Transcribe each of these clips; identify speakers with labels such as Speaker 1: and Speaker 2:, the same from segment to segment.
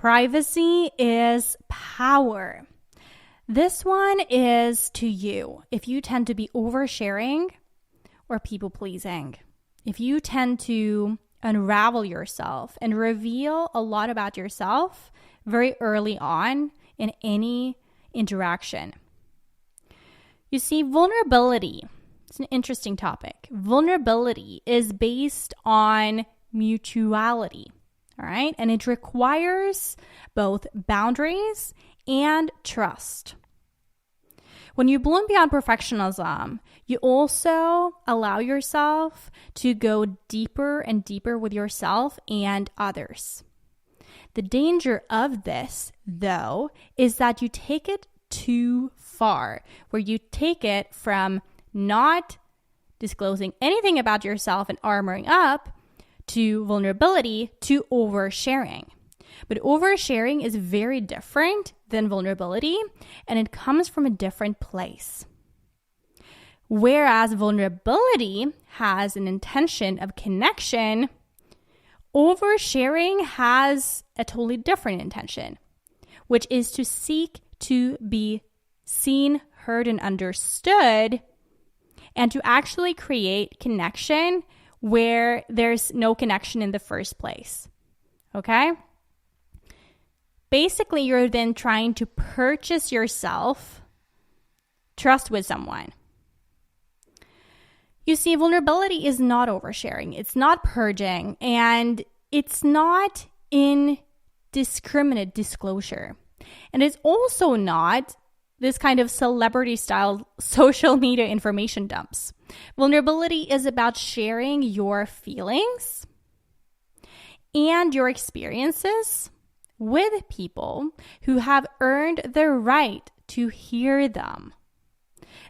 Speaker 1: Privacy is power. This one is to you if you tend to be oversharing or people pleasing. If you tend to unravel yourself and reveal a lot about yourself very early on in any interaction. You see, vulnerability, it's an interesting topic. Vulnerability is based on mutuality, all right? And it requires both boundaries and trust. When you bloom beyond perfectionism, you also allow yourself to go deeper and deeper with yourself and others. The danger of this, though, is that you take it too far, where you take it from not disclosing anything about yourself and armoring up to vulnerability to oversharing. But oversharing is very different than vulnerability, and it comes from a different place. Whereas vulnerability has an intention of connection, oversharing has a totally different intention, which is to seek to be seen, heard, and understood, and to actually create connection where there's no connection in the first place. Okay? Basically, you're then trying to purchase yourself trust with someone. You see, vulnerability is not oversharing. It's not purging, and it's not indiscriminate disclosure. And it's also not this kind of celebrity-style social media information dumps. Vulnerability is about sharing your feelings and your experiences with people who have earned the right to hear them.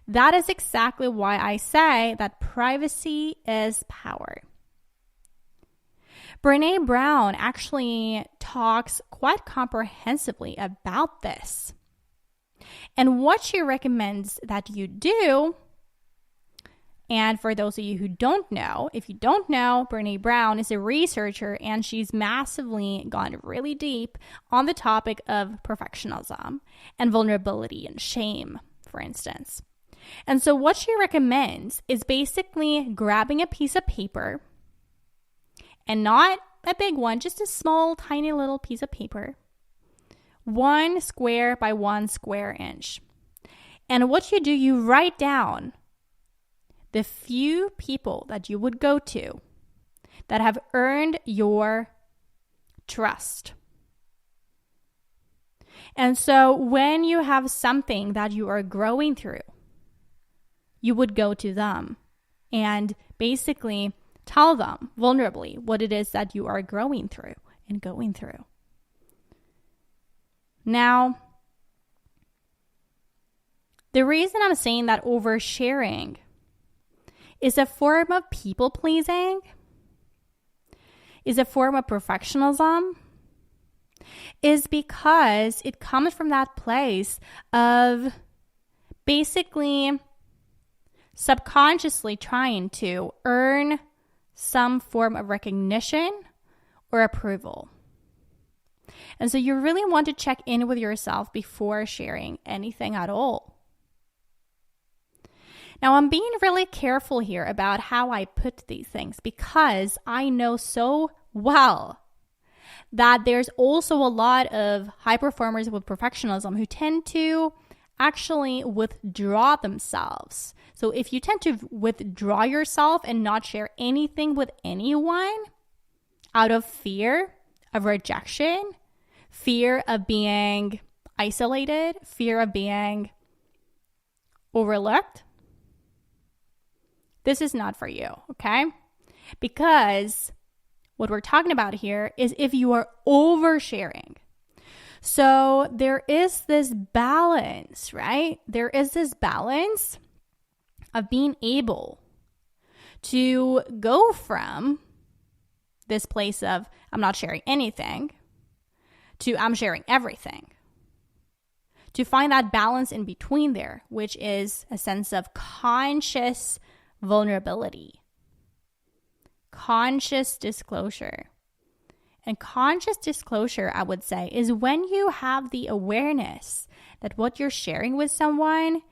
Speaker 1: That is exactly why I say that privacy is power. Brené Brown actually talks quite comprehensively about this. And what she recommends that you do, and for those of you who don't know, if you don't know, Brené Brown is a researcher and she's massively gone really deep on the topic of perfectionism and vulnerability and shame, for instance. And so what she recommends is basically grabbing a piece of paper, and not a big one, just a small, tiny little piece of paper, 1 square by 1 square inch. And what you do, you write down the few people that you would go to that have earned your trust. And so when you have something that you are growing through, you would go to them and basically tell them vulnerably what it is that you are growing through and going through. Now, the reason I'm saying that oversharing is a form of people pleasing, is a form of perfectionism, is because it comes from that place of basically subconsciously trying to earn some form of recognition or approval. And so you really want to check in with yourself before sharing anything at all. Now, I'm being really careful here about how I put these things because I know so well that there's also a lot of high performers with perfectionism who tend to actually withdraw themselves. So if you tend to withdraw yourself and not share anything with anyone out of fear of rejection, fear of being isolated, fear of being overlooked, this is not for you, okay? Because what we're talking about here is if you are oversharing. So there is this balance, right? There is this balance of being able to go from this place of I'm not sharing anything to I'm sharing everything. To find that balance in between there, which is a sense of conscious vulnerability, conscious disclosure. And conscious disclosure, I would say, is when you have the awareness that what you're sharing with someone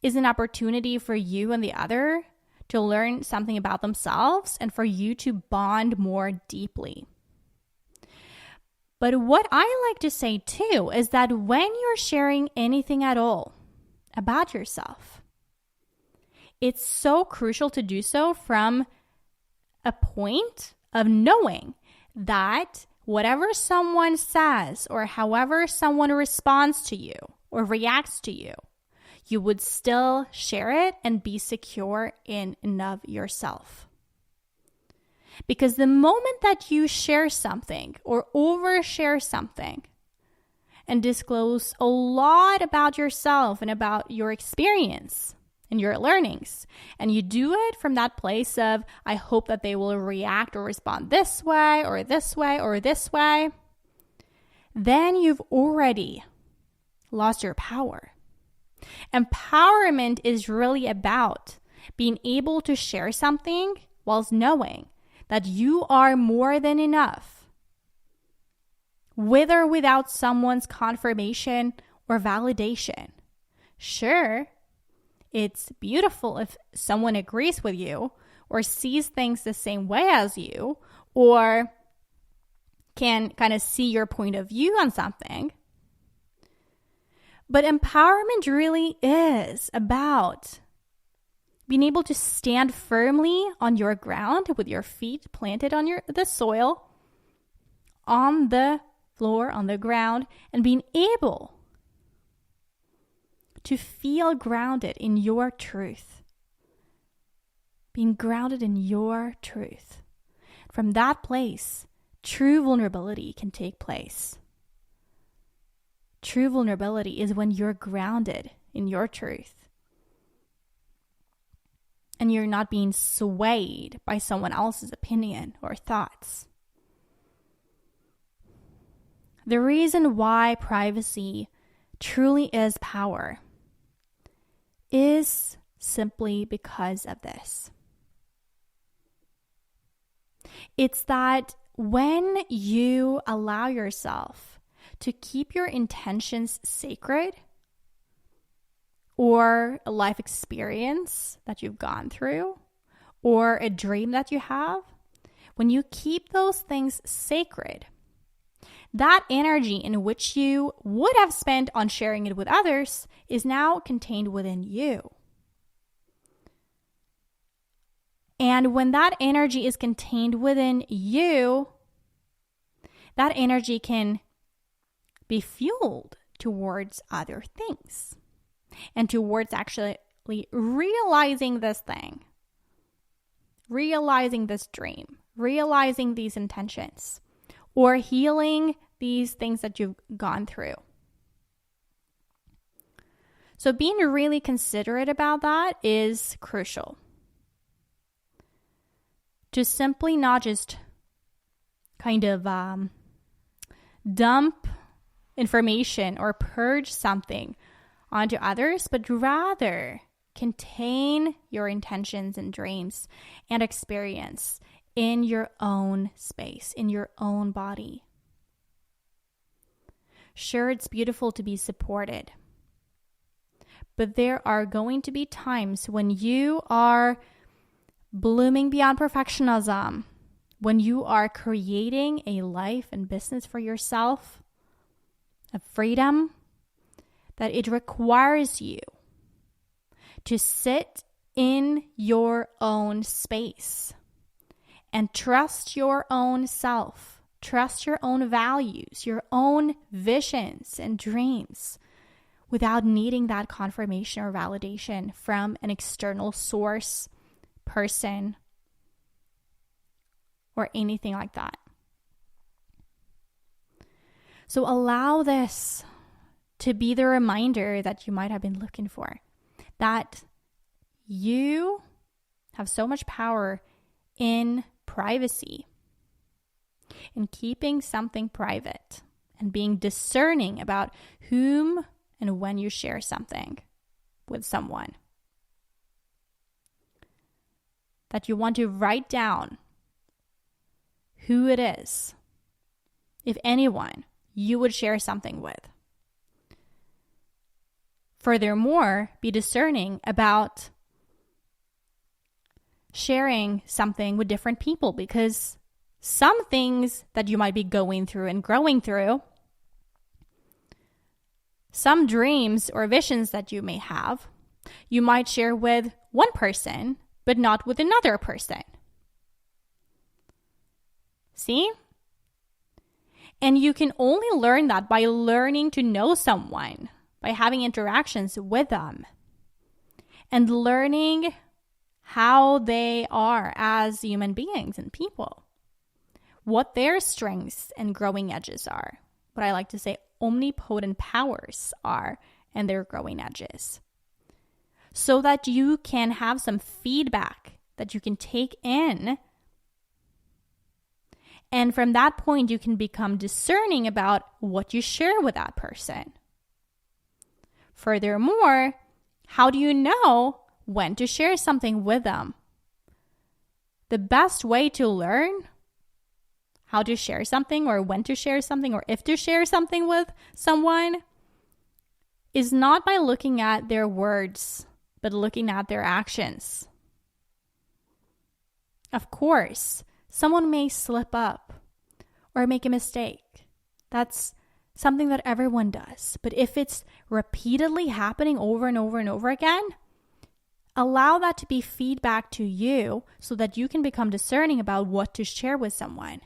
Speaker 1: is an opportunity for you and the other to learn something about themselves and for you to bond more deeply. But what I like to say too is that when you're sharing anything at all about yourself, it's so crucial to do so from a point of knowing that whatever someone says or however someone responds to you or reacts to you, you would still share it and be secure in and of yourself. Because the moment that you share something or overshare something and disclose a lot about yourself and about your experience and your learnings, and you do it from that place of, I hope that they will react or respond this way or this way or this way, then you've already lost your power. Empowerment is really about being able to share something whilst knowing that you are more than enough, with or without someone's confirmation or validation. Sure, it's beautiful if someone agrees with you or sees things the same way as you or can kind of see your point of view on something. But empowerment really is about being able to stand firmly on your ground with your feet planted on the soil, on the floor, on the ground, and being able to feel grounded in your truth. Being grounded in your truth. From that place, true vulnerability can take place. True vulnerability is when you're grounded in your truth and you're not being swayed by someone else's opinion or thoughts. The reason why privacy truly is power is simply because of this. It's that when you allow yourself to keep your intentions sacred, or a life experience that you've gone through, or a dream that you have, when you keep those things sacred, that energy in which you would have spent on sharing it with others is now contained within you. And when that energy is contained within you, that energy can be fueled towards other things and towards actually realizing this thing, realizing this dream, realizing these intentions, or healing these things that you've gone through. So being really considerate about that is crucial. To simply not just kind of dump information or purge something onto others, but rather contain your intentions and dreams and experience in your own space, in your own body. Sure, it's beautiful to be supported, but there are going to be times when you are blooming beyond perfectionism, when you are creating a life and business for yourself, of freedom, that it requires you to sit in your own space and trust your own self, trust your own values, your own visions and dreams without needing that confirmation or validation from an external source, person, or anything like that. So allow this to be the reminder that you might have been looking for, that you have so much power in privacy, in keeping something private and being discerning about whom and when you share something with someone. That you want to write down who it is if anyone, you would share something with. Furthermore, be discerning about sharing something with different people, because some things that you might be going through and growing through, some dreams or visions that you may have, you might share with one person, but not with another person. See? And you can only learn that by learning to know someone, by having interactions with them, and learning how they are as human beings and people, what their strengths and growing edges are, what I like to say omnipotent powers are, and their growing edges, so that you can have some feedback that you can take in. And from that point, you can become discerning about what you share with that person. Furthermore, how do you know when to share something with them? The best way to learn how to share something, or when to share something, or if to share something with someone, is not by looking at their words, but looking at their actions. Of course, someone may slip up or make a mistake. That's something that everyone does. But if it's repeatedly happening over and over and over again, allow that to be feedback to you so that you can become discerning about what to share with someone.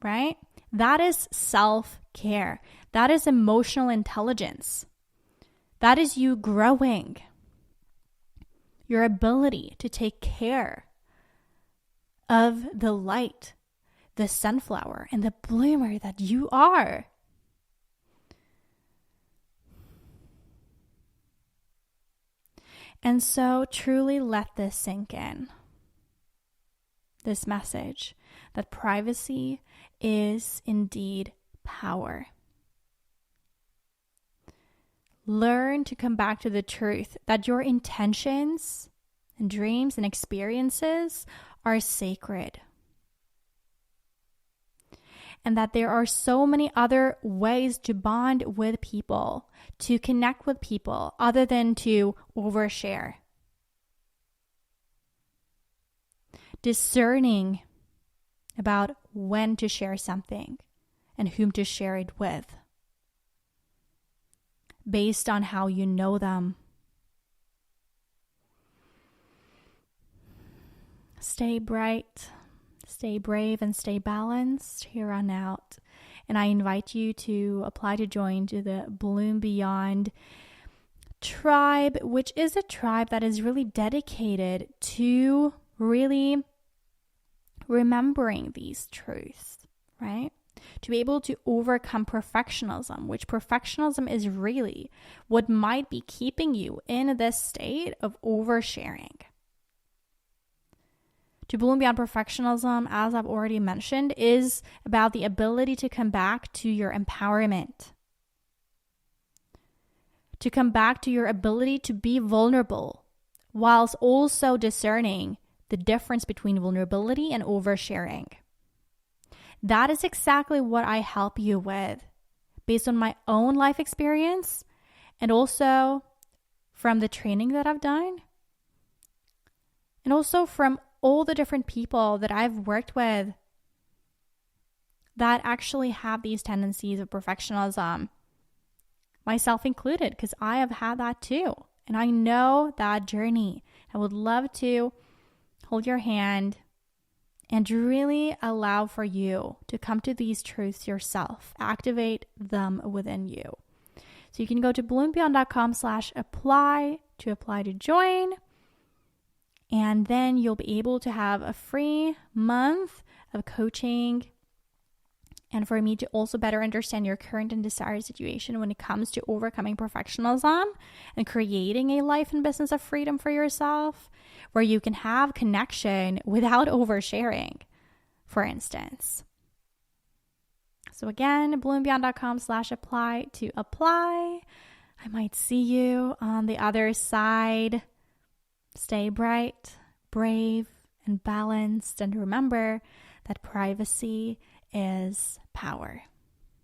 Speaker 1: Right? That is self-care. That is emotional intelligence. That is you growing. Your ability to take care of the light, the sunflower, and the bloomer that you are. And so truly let this sink in. This message that privacy is indeed power. Learn to come back to the truth that your intentions and dreams and experiences are sacred. And that there are so many other ways to bond with people, to connect with people, other than to overshare. Discerning about when to share something and whom to share it with, based on how you know them. Stay bright, stay brave, and stay balanced here on out. And I invite you to apply to join to the Bloom Beyond tribe, which is a tribe that is really dedicated to really remembering these truths, right? To be able to overcome perfectionism, which perfectionism is really what might be keeping you in this state of oversharing. To bloom beyond perfectionism, as I've already mentioned, is about the ability to come back to your empowerment. To come back to your ability to be vulnerable, whilst also discerning the difference between vulnerability and oversharing. That is exactly what I help you with, based on my own life experience and also from the training that I've done, and also from all the different people that I've worked with that actually have these tendencies of perfectionism, myself included, because I have had that too. And I know that journey. I would love to hold your hand and really allow for you to come to these truths yourself, activate them within you. So you can go to bloombeyond.com/apply to apply to join. And then you'll be able to have a free month of coaching, and for me to also better understand your current and desired situation when it comes to overcoming perfectionism and creating a life and business of freedom for yourself, where you can have connection without oversharing, for instance. So again, bloombeyond.com/apply to apply. I might see you on the other side. Stay bright, brave, and balanced. And remember that privacy is power.